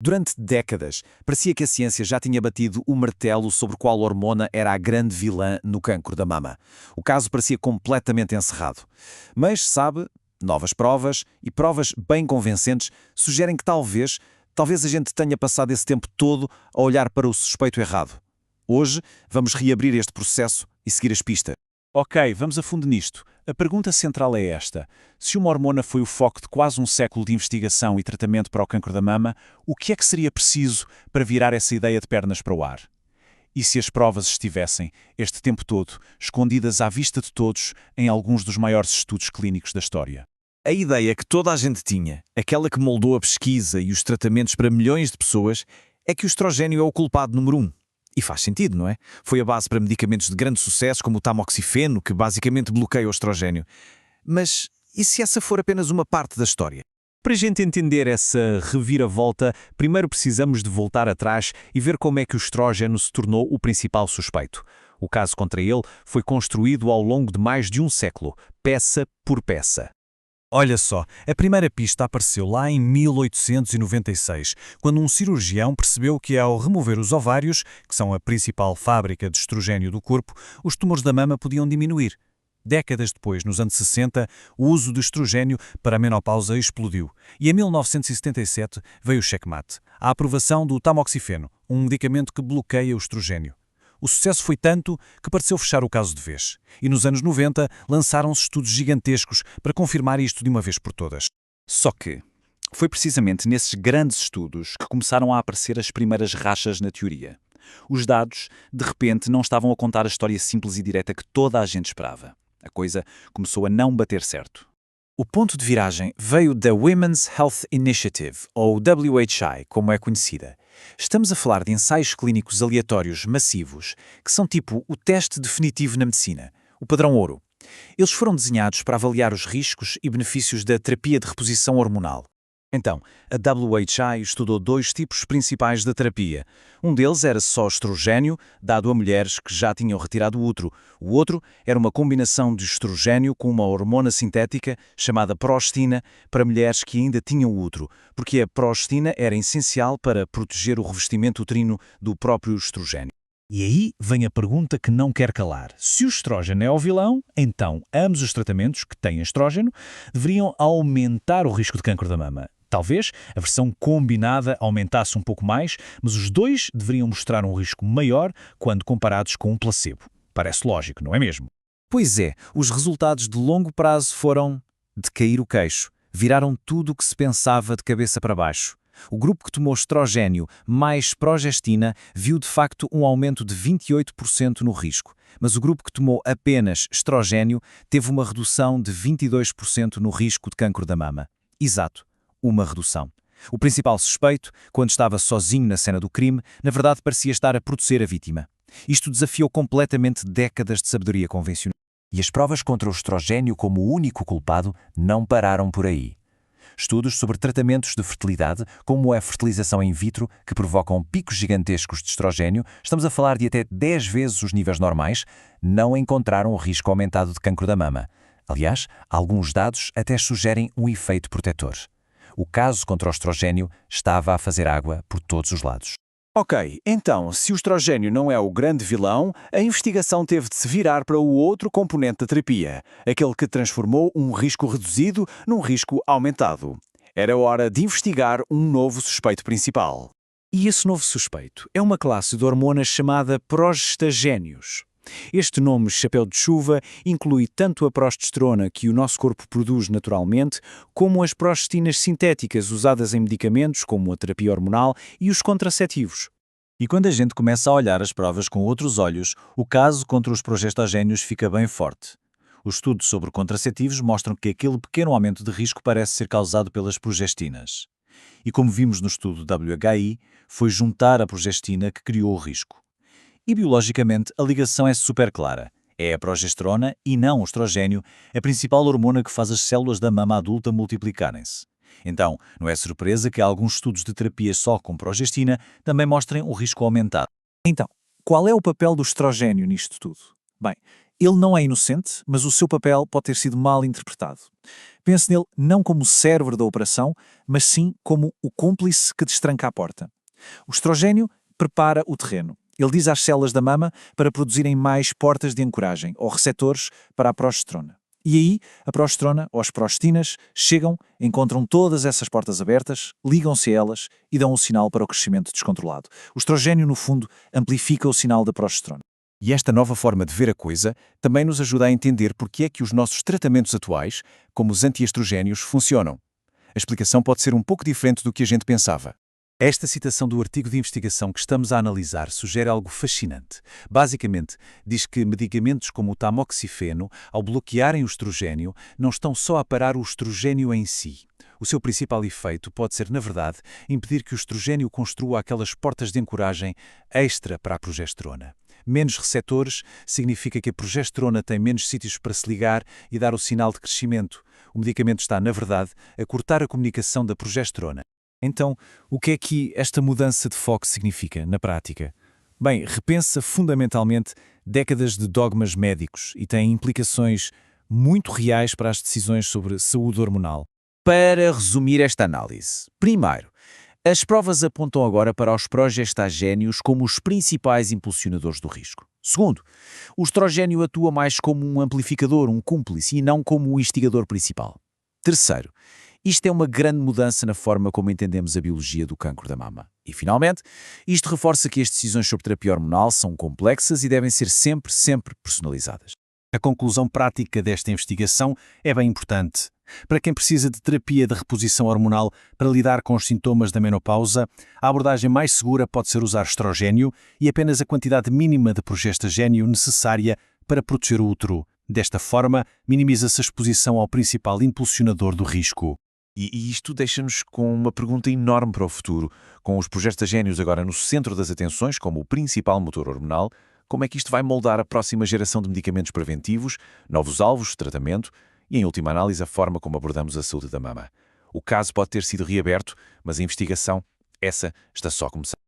Durante décadas, parecia que a ciência já tinha batido o martelo sobre qual hormona era a grande vilã no cancro da mama. O caso parecia completamente encerrado. Mas, sabe, novas provas e provas bem convincentes sugerem que talvez a gente tenha passado esse tempo todo a olhar para o suspeito errado. Hoje, vamos reabrir este processo e seguir as pistas. Ok, vamos a fundo nisto. A pergunta central é esta. Se uma hormona foi o foco de quase um século de investigação e tratamento para o cancro da mama, o que é que seria preciso para virar essa ideia de pernas para o ar? E se as provas estivessem, este tempo todo, escondidas à vista de todos em alguns dos maiores estudos clínicos da história? A ideia que toda a gente tinha, aquela que moldou a pesquisa e os tratamentos para milhões de pessoas, é que o estrogênio é o culpado número 1. E faz sentido, não é? Foi a base para medicamentos de grande sucesso, como o tamoxifeno, que basicamente bloqueia o estrogênio. Mas e se essa for apenas uma parte da história? Para a gente entender essa reviravolta, primeiro precisamos de voltar atrás e ver como é que o estrógeno se tornou o principal suspeito. O caso contra ele foi construído ao longo de mais de um século, peça por peça. Olha só, a primeira pista apareceu lá em 1896, quando um cirurgião percebeu que ao remover os ovários, que são a principal fábrica de estrogênio do corpo, os tumores da mama podiam diminuir. Décadas depois, nos anos 60, o uso de estrogênio para a menopausa explodiu. E em 1977 veio o checkmate, a aprovação do tamoxifeno, um medicamento que bloqueia o estrogênio. O sucesso foi tanto que pareceu fechar o caso de vez. E nos anos 90 lançaram-se estudos gigantescos para confirmar isto de uma vez por todas. Só que foi precisamente nesses grandes estudos que começaram a aparecer as primeiras rachas na teoria. Os dados, de repente, não estavam a contar a história simples e direta que toda a gente esperava. A coisa começou a não bater certo. O ponto de viragem veio da Women's Health Initiative, ou WHI, como é conhecida. Estamos a falar de ensaios clínicos aleatórios massivos, que são tipo o teste definitivo na medicina, o padrão ouro. Eles foram desenhados para avaliar os riscos e benefícios da terapia de reposição hormonal. Então, a WHI estudou 2 tipos principais de terapia. Um deles era só estrogênio, dado a mulheres que já tinham retirado o útero. O outro era uma combinação de estrogênio com uma hormona sintética chamada progestina para mulheres que ainda tinham o útero, porque a progestina era essencial para proteger o revestimento uterino do próprio estrogênio. E aí vem a pergunta que não quer calar. Se o estrógeno é o vilão, então ambos os tratamentos que têm estrógeno deveriam aumentar o risco de cancro da mama. Talvez a versão combinada aumentasse um pouco mais, mas os dois deveriam mostrar um risco maior quando comparados com um placebo. Parece lógico, não é mesmo? Pois é, os resultados de longo prazo foram de cair o queixo. Viraram tudo o que se pensava de cabeça para baixo. O grupo que tomou estrogênio mais progestina viu de facto um aumento de 28% no risco, mas o grupo que tomou apenas estrogênio teve uma redução de 22% no risco de cancro da mama. Exato. Uma redução. O principal suspeito, quando estava sozinho na cena do crime, na verdade parecia estar a proteger a vítima. Isto desafiou completamente décadas de sabedoria convencional. E as provas contra o estrogênio como o único culpado não pararam por aí. Estudos sobre tratamentos de fertilidade, como a fertilização in vitro, que provocam picos gigantescos de estrogênio, estamos a falar de até 10 vezes os níveis normais, não encontraram o risco aumentado de cancro da mama. Aliás, alguns dados até sugerem um efeito protetor. O caso contra o estrogênio estava a fazer água por todos os lados. Ok, então, se o estrogênio não é o grande vilão, a investigação teve de se virar para o outro componente da terapia, aquele que transformou um risco reduzido num risco aumentado. Era hora de investigar um novo suspeito principal. E esse novo suspeito é uma classe de hormonas chamada progestagénios. Este nome, chapéu de chuva, inclui tanto a progesterona que o nosso corpo produz naturalmente, como as progestinas sintéticas usadas em medicamentos como a terapia hormonal e os contraceptivos. E quando a gente começa a olhar as provas com outros olhos, o caso contra os progestagénios fica bem forte. Os estudos sobre contraceptivos mostram que aquele pequeno aumento de risco parece ser causado pelas progestinas. E como vimos no estudo WHI, foi juntar a progestina que criou o risco. E biologicamente a ligação é super clara. É a progesterona e não o estrogênio a principal hormona que faz as células da mama adulta multiplicarem-se. Então, não é surpresa que alguns estudos de terapia só com progestina também mostrem o risco aumentado. Então, qual é o papel do estrogênio nisto tudo? Bem, Ele não é inocente, mas o seu papel pode ter sido mal interpretado. Pense nele não como o cérebro da operação, mas sim como o cúmplice que destranca a porta. O estrogênio prepara o terreno. Ele diz às células da mama para produzirem mais portas de ancoragem, ou receptores, para a progesterona. E aí, a progesterona, ou as progestinas, chegam, encontram todas essas portas abertas, ligam-se a elas e dão um sinal para o crescimento descontrolado. O estrogênio, no fundo, amplifica o sinal da progesterona. E esta nova forma de ver a coisa também nos ajuda a entender porque é que os nossos tratamentos atuais, como os antiestrogénios, funcionam. A explicação pode ser um pouco diferente do que a gente pensava. Esta citação do artigo de investigação que estamos a analisar sugere algo fascinante. Basicamente, diz que medicamentos como o tamoxifeno, ao bloquearem o estrogênio, não estão só a parar o estrogênio em si. O seu principal efeito pode ser, na verdade, impedir que o estrogênio construa aquelas portas de ancoragem extra para a progesterona. Menos receptores significa que a progesterona tem menos sítios para se ligar e dar o sinal de crescimento. O medicamento está, na verdade, a cortar a comunicação da progesterona. Então, o que é que esta mudança de foco significa, na prática? Bem, repensa fundamentalmente décadas de dogmas médicos e tem implicações muito reais para as decisões sobre saúde hormonal. Para resumir esta análise, primeiro, as provas apontam agora para os progestagénios como os principais impulsionadores do risco. Segundo, o estrogênio atua mais como um amplificador, um cúmplice, e não como o instigador principal. Terceiro, isto é uma grande mudança na forma como entendemos a biologia do cancro da mama. E, finalmente, isto reforça que as decisões sobre terapia hormonal são complexas e devem ser sempre personalizadas. A conclusão prática desta investigação é bem importante. Para quem precisa de terapia de reposição hormonal para lidar com os sintomas da menopausa, a abordagem mais segura pode ser usar estrogênio e apenas a quantidade mínima de progestagénio necessária para proteger o útero. Desta forma, minimiza-se a exposição ao principal impulsionador do risco. E isto deixa-nos com uma pergunta enorme para o futuro. Com os progestagénios agora no centro das atenções como o principal motor hormonal, como é que isto vai moldar a próxima geração de medicamentos preventivos, novos alvos de tratamento e, em última análise, a forma como abordamos a saúde da mama? O caso pode ter sido reaberto, mas a investigação, essa, está só a começar.